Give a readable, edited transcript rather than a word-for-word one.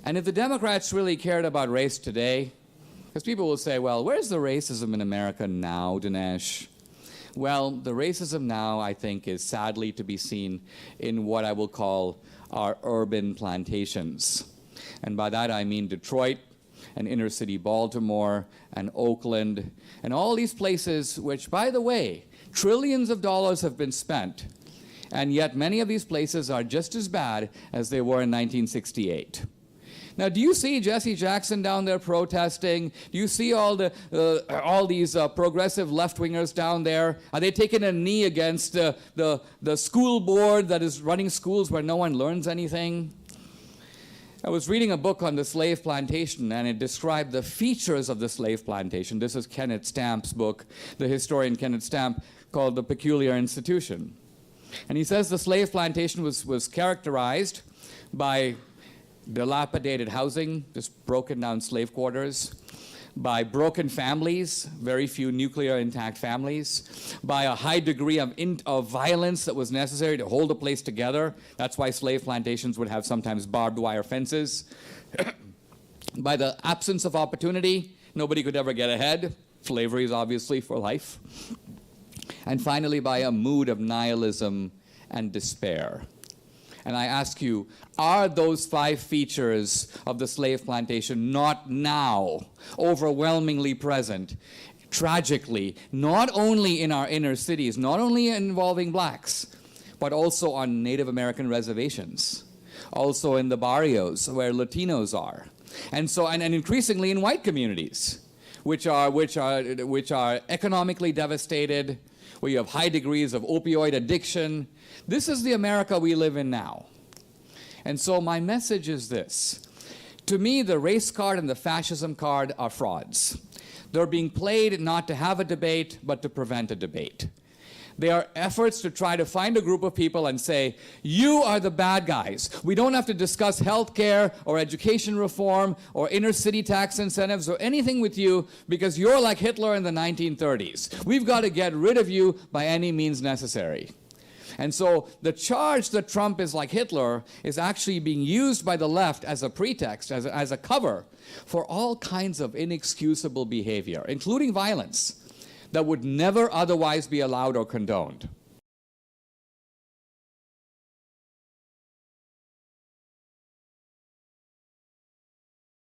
And if the Democrats really cared about race today, because people will say, well, where's the racism in America now, Dinesh? Well, the racism now, I think, is sadly to be seen in what I will call our urban plantations. And by that I mean Detroit and inner city Baltimore and Oakland and all these places which, by the way, trillions of dollars have been spent, and yet many of these places are just as bad as they were in 1968. Now, do you see Jesse Jackson down there protesting? Do you see all these progressive left-wingers down there? Are they taking a knee against the school board that is running schools where no one learns anything? I was reading a book on the slave plantation, and it described the features of the slave plantation. This is Kenneth Stamp's book, the historian Kenneth Stamp, called The Peculiar Institution. And he says the slave plantation was characterized by dilapidated housing, just broken down slave quarters, by broken families, very few nuclear intact families, by a high degree of violence that was necessary to hold a place together. That's why slave plantations would have sometimes barbed wire fences. By the absence of opportunity, nobody could ever get ahead. Slavery is obviously for life. And finally, by a mood of nihilism and despair. And I ask you, are those 5 features of the slave plantation not now overwhelmingly present, tragically, not only in our inner cities, not only involving blacks, but also on Native American reservations, also in the barrios where Latinos are, and increasingly in white communities, which are economically devastated, where you have high degrees of opioid addiction. This is the America we live in now. And so my message is this. To me, the race card and the fascism card are frauds. They're being played not to have a debate, but to prevent a debate. They are efforts to try to find a group of people and say, you are the bad guys. We don't have to discuss health care or education reform or inner city tax incentives or anything with you because you're like Hitler in the 1930s. We've got to get rid of you by any means necessary. And so the charge that Trump is like Hitler is actually being used by the left as a pretext, as a cover for all kinds of inexcusable behavior, including violence, that would never otherwise be allowed or condoned.